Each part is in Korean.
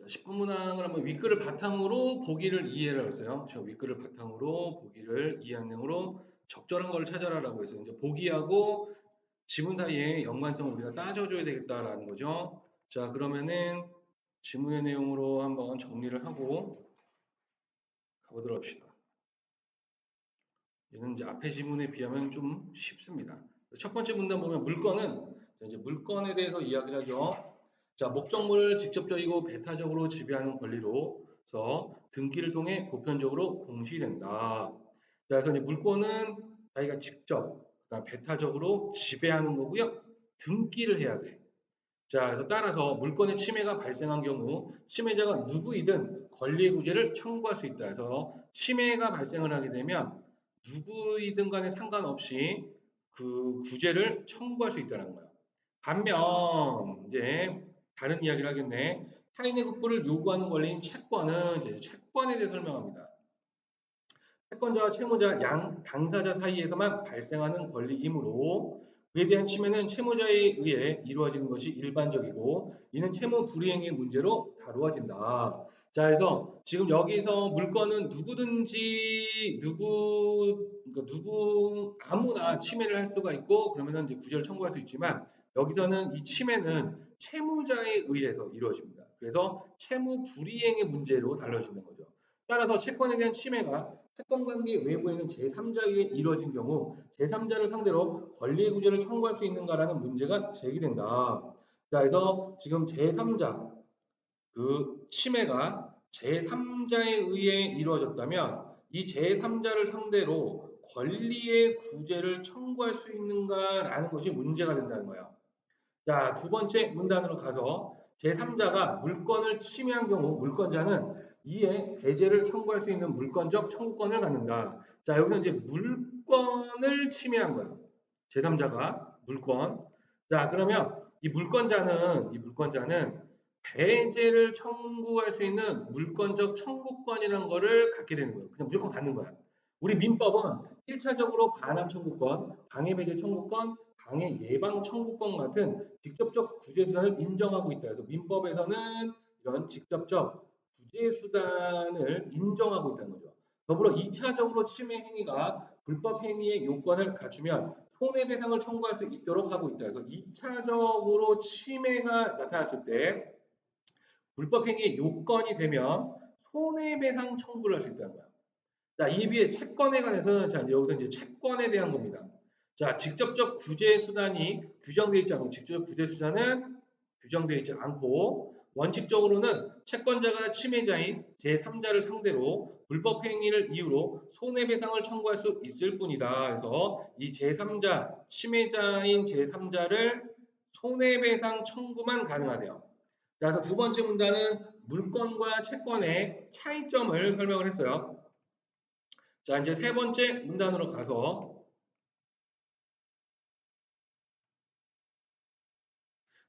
자, 10분 문항을 한번 윗글을 바탕으로 보기를 이해를 했어요. 저 윗글을 바탕으로 보기를 이해한 내용으로 적절한 걸 찾아라라고 해서 이제 보기하고 지문 사이의 연관성을 우리가 따져줘야 되겠다라는 거죠. 자, 그러면은 지문의 내용으로 한번 정리를 하고 가보도록 합시다. 얘는 이제 앞에 지문에 비하면 좀 쉽습니다. 첫 번째 문단 보면 물건은 이제 물건에 대해서 이야기를 하죠. 자, 목적물을 직접적이고 배타적으로 지배하는 권리로서 등기를 통해 보편적으로 공시된다. 자, 그래서 이제 물건은 자기가 직접 그다음 배타적으로 지배하는 거고요. 등기를 해야 돼. 자, 그래서 따라서 물건의 침해가 발생한 경우 침해자가 누구이든 권리구제를 청구할 수 있다. 그래서 침해가 발생을 하게 되면 누구이든 간에 상관없이 그 구제를 청구할 수 있다는 거예요. 반면 이제 다른 이야기를 하겠네. 타인의 국부를 요구하는 권리인 채권은 이제 채권에 대해 설명합니다. 채권자와 채무자 양 당사자 사이에서만 발생하는 권리이므로 그에 대한 침해는 채무자에 의해 이루어지는 것이 일반적이고 이는 채무 불이행의 문제로 다루어진다. 자, 그래서 지금 여기서 물건은 누구든지 그러니까 누구 아무나 침해를 할 수가 있고 그러면은 이제 구제를 청구할 수 있지만 여기서는 이 침해는 채무자에 의해서 이루어집니다. 그래서 채무 불이행의 문제로 달라진다는 거죠. 따라서 채권에 대한 침해가 채권관계 외부에 있는 제3자에 의해 이루어진 경우 제3자를 상대로 권리구제를 청구할 수 있는가라는 문제가 제기된다. 자, 그래서 지금 제3자 그 침해가 제3자에 의해 이루어졌다면 이 제3자를 상대로 권리의 구제를 청구할 수 있는가라는 것이 문제가 된다는 거예요. 자, 두 번째 문단으로 가서 제3자가 물건을 침해한 경우 물권자는 이에 배제를 청구할 수 있는 물권적 청구권을 갖는다. 자, 여기서 이제 물건을 침해한 거예요. 제3자가 물건. 자, 그러면 이 물권자는 배제를 청구할 수 있는 물권적 청구권이라는 거를 갖게 되는 거예요. 그냥 무조건 갖는 거야. 우리 민법은 1차적으로 반환 청구권, 방해 배제 청구권, 방해 예방 청구권 같은 직접적 구제 수단을 인정하고 있다. 그래서 민법에서는 이런 직접적 구제 수단을 인정하고 있다는 거죠. 더불어 2차적으로 침해 행위가 불법 행위의 요건을 갖추면 손해배상을 청구할 수 있도록 하고 있다. 그래서 2차적으로 침해가 나타났을 때 불법 행위의 요건이 되면 손해배상 청구를 할 수 있다는 거야. 자, 이에 비해 채권에 관해서는 자, 여기서 이제 채권에 대한 겁니다. 자, 직접적 구제 수단이 규정되어 있지 않고 직접적 구제 수단은 규정되어 있지 않고 원칙적으로는 채권자가 침해자인 제3자를 상대로 불법 행위를 이유로 손해배상을 청구할 수 있을 뿐이다. 그래서 이 제3자, 침해자인 제3자를 손해배상 청구만 가능하대요. 그래서 두 번째 문단은 물권과 채권의 차이점을 설명을 했어요. 자, 이제 세 번째 문단으로 가서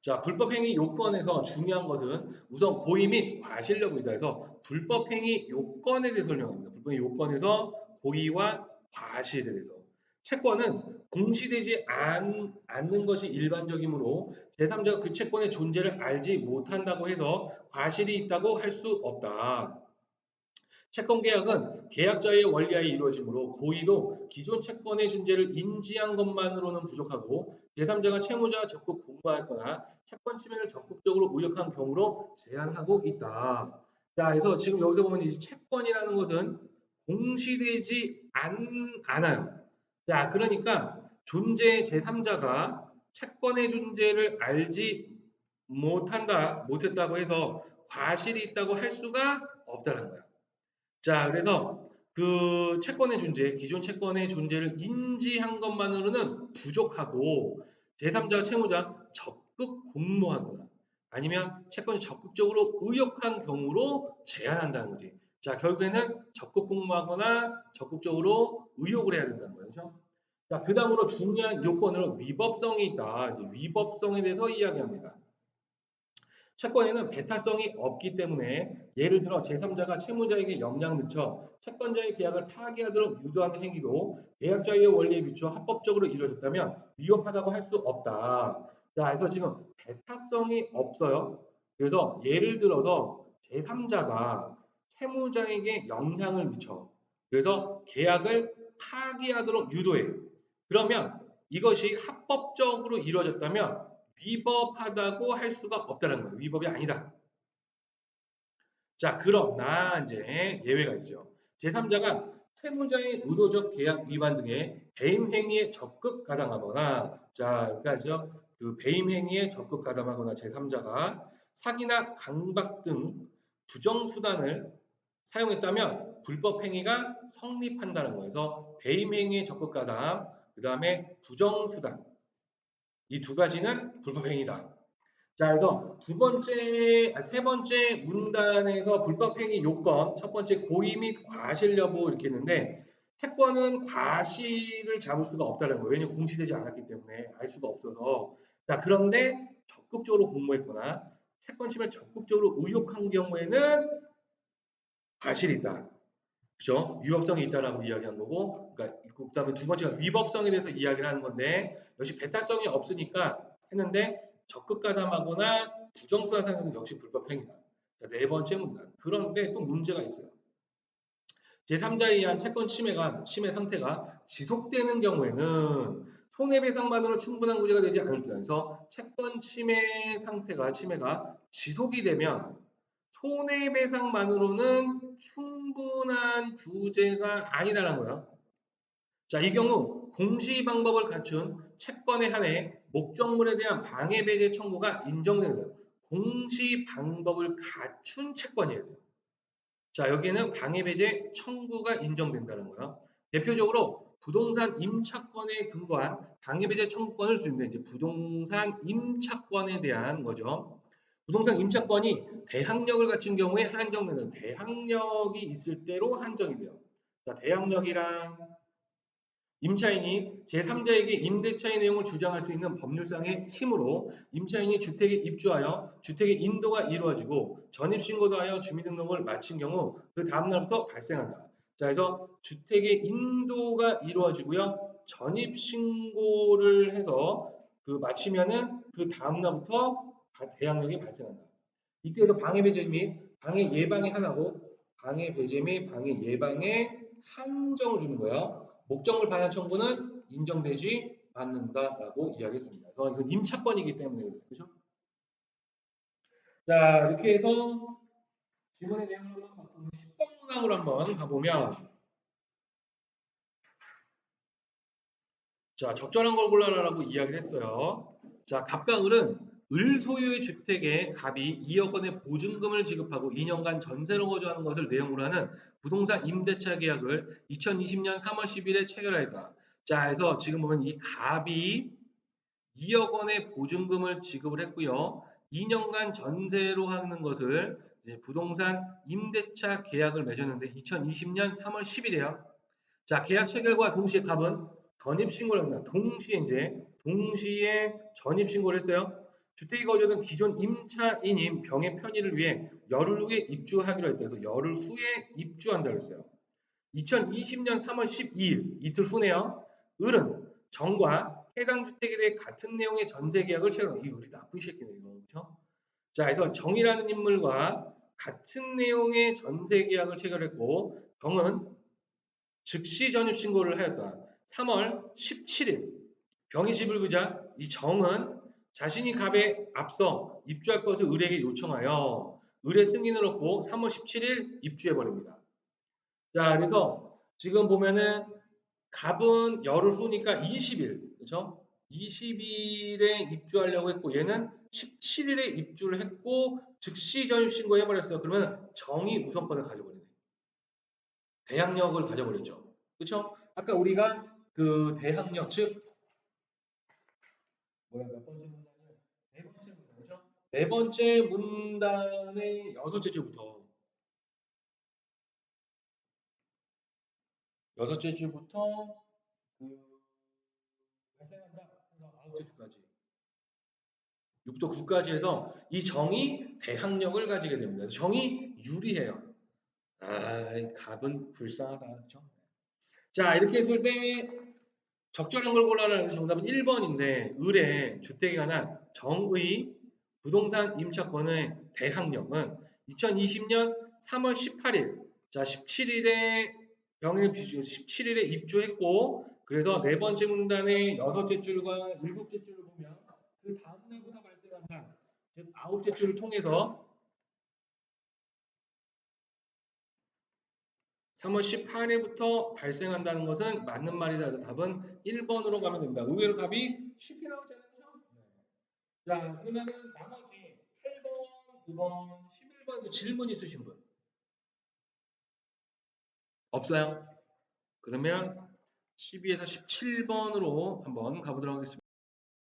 자, 불법행위 요건에서 중요한 것은 우선 고의 및 과실 여부이다 해서 불법행위 요건에 대해 설명합니다. 불법행위 요건에서 고의와 과실에 대해서. 채권은 공시되지 않는 것이 일반적이므로 제3자가 그 채권의 존재를 알지 못한다고 해서 과실이 있다고 할 수 없다. 채권 계약은 계약자의 원리하에 이루어지므로 고의도 기존 채권의 존재를 인지한 것만으로는 부족하고 제3자가 채무자와 적극 공모하거나 채권 침해를 적극적으로 의역한 경우로 제한하고 있다. 자, 그래서 지금 여기서 보면 이 채권이라는 것은 공시되지 않아요. 자, 그러니까 존재 제3자가 채권의 존재를 알지 못했다고 해서 과실이 있다고 할 수가 없다는 거야. 자, 그래서 그 채권의 존재, 기존 채권의 존재를 인지한 것만으로는 부족하고 제3자 채무자 적극 공모하거나 아니면 채권이 적극적으로 의역한 경우로 제한한다는 거지. 자, 결국에는 적극 공모하거나 적극적으로 의역을 해야 된다는 거죠. 자, 그 다음으로 중요한 요건으로 위법성이 있다. 이제 위법성에 대해서 이야기합니다. 채권에는 배타성이 없기 때문에 예를 들어 제3자가 채무자에게 영향을 미쳐 채권자의 계약을 파기하도록 유도하는 행위도 계약자의 원리에 비추어 합법적으로 이루어졌다면 위법하다고 할 수 없다. 자, 그래서 지금 배타성이 없어요. 그래서 예를 들어서 제3자가 채무자에게 영향을 미쳐. 그래서 계약을 파기하도록 유도해. 그러면 이것이 합법적으로 이루어졌다면 위법하다고 할 수가 없다는 거예요. 위법이 아니다. 자, 그러나 이제 예외가 있어요. 제3자가 채무자의 의도적 계약 위반 등의 배임 행위에 적극 가담하거나, 자, 그러니까죠. 그 배임 행위에 적극 가담하거나 제3자가 사기나 강박 등 부정 수단을 사용했다면 불법 행위가 성립한다는 거에서 배임 행위에 적극 가담, 그다음에 부정 수단 이 두 가지는 불법 행위다. 자, 그래서 세 번째 문단에서 불법행위 요건, 첫 번째 고의 및 과실 여부 이렇게 했는데, 채권은 과실을 잡을 수가 없다는 거예요. 왜냐하면 공시되지 않았기 때문에 알 수가 없어서. 자, 그런데 적극적으로 공모했거나 채권 침해를 적극적으로 의혹한 경우에는 과실이 있다. 그죠? 위법성이 있다라고 이야기한 거고, 그러니까 그다음에 두 번째가 위법성에 대해서 이야기를 하는 건데, 역시 배타성이 없으니까 했는데 적극 가담하거나 부정수사 상황은 역시 불법 행위다. 자, 네 번째 문단. 그런데 또 문제가 있어요. 제3자에 의한 채권 침해 상태가 지속되는 경우에는 손해배상만으로 충분한 구제가 되지 않을 때, 그래서 채권 침해가 지속이 되면 손해배상만으로는 충분한 구제가 아니다라는 거예요. 자, 이 경우 공시 방법을 갖춘 채권에 한해 목적물에 대한 방해배제 청구가 인정되는 거예요. 공시 방법을 갖춘 채권이에요. 자, 여기에는 방해배제 청구가 인정된다는 거예요. 대표적으로 부동산 임차권에 근거한 방해배제 청구권을 주는데 이제 부동산 임차권에 대한 거죠. 부동산 임차권이 대항력을 갖춘 경우에 한정되는 대항력이 있을 때로 한정이 돼요. 자, 대항력이랑 임차인이 제3자에게 임대차의 내용을 주장할 수 있는 법률상의 힘으로 임차인이 주택에 입주하여 주택의 인도가 이루어지고 전입신고도 하여 주민등록을 마친 경우 그 다음날부터 발생한다. 자, 그래서 주택의 인도가 이루어지고요. 전입신고를 해서 그 마치면은 그 다음날부터 대항력이 발생한다. 이때에도 방해 배제 및 방해 예방이 하나고 방해 배제 및 방해 예방에 한정을 주는 거예요. 목적물 반환 청구는 인정되지 않는다라고 이야기했습니다. 그래서 이건 임차권이기 때문에 그렇죠. 자, 이렇게 해서 지문의 내용을 10번 문항으로 한번 가보면, 자, 적절한 걸 골라라라고 이야기를 했어요. 자, 갑과 을은 을 소유의 주택에 갑이 2억 원의 보증금을 지급하고 2년간 전세로 거주하는 것을 내용으로 하는 부동산 임대차 계약을 2020년 3월 10일에 체결하였다. 자, 그래서 지금 보면 이 갑이 2억 원의 보증금을 지급을 했고요. 2년간 전세로 하는 것을 이제 부동산 임대차 계약을 맺었는데 2020년 3월 10일이에요. 자, 계약 체결과 동시에 갑은 전입신고를 합니다. 동시에 전입신고를 했어요. 주택에 거주하던 기존 임차인인 병의 편의를 위해 열흘 후에 입주하기로 했다. 그래서 열흘 후에 입주한다고 했어요. 2020년 3월 12일 이틀 후네요. 을은 정과 해당 주택에 대해 같은 내용의 전세 계약을 체결합니다. 이거 우리 나쁜 새끼네 이거 그렇죠? 자, 그래서 정이라는 인물과 같은 내용의 전세 계약을 체결했고 정은 즉시 전입 신고를 하였다. 3월 17일 병이 집을 구자 이 정은 자신이 갑에 앞서 입주할 것을 을에게 요청하여 을의 승인을 얻고 3월 17일 입주해 버립니다. 자, 그래서 지금 보면은 갑은 열흘 후니까 20일, 그렇죠? 20일에 입주하려고 했고 얘는 17일에 입주를 했고 즉시 전입 신고해 버렸어요. 그러면 정이 우선권을 가져버리네. 대항력을 가져버렸죠. 그렇죠? 아까 우리가 그 대항력 즉 뭐야 몇 번째 문단이요? 네 번째 문단이죠? 네 번째 문단의 여섯째 줄부터 그 발생한다. 그래서 아홉째 줄까지 6도 9까지 해서 이 정이 대항력을 가지게 됩니다. 정이 유리해요. 아, 이 갑은 불쌍하다. 그렇죠? 자, 이렇게 했을 때 적절한 걸 골라라는 정답은 1번인데 을의 주택에 관한 정의 부동산 임차권의 대항력은 2020년 3월 18일. 자, 17일에 병일 비중 17일에 입주했고 그래서 네 번째 문단의 여섯째 줄과 일곱째 줄을 보면 그 다음 날부터 발생한다. 즉 아홉째 줄을 통해서 3월 18일부터 발생한다는 것은 맞는 말이다. 그래서 답은 1번으로 가면 됩니다. 의외로 답이 쉽게 나오잖아요. 자, 그러면은 나머지 8번, 9번, 11번 질문 있으신 분? 없어요? 그러면 12에서 17번으로 한번 가보도록 하겠습니다.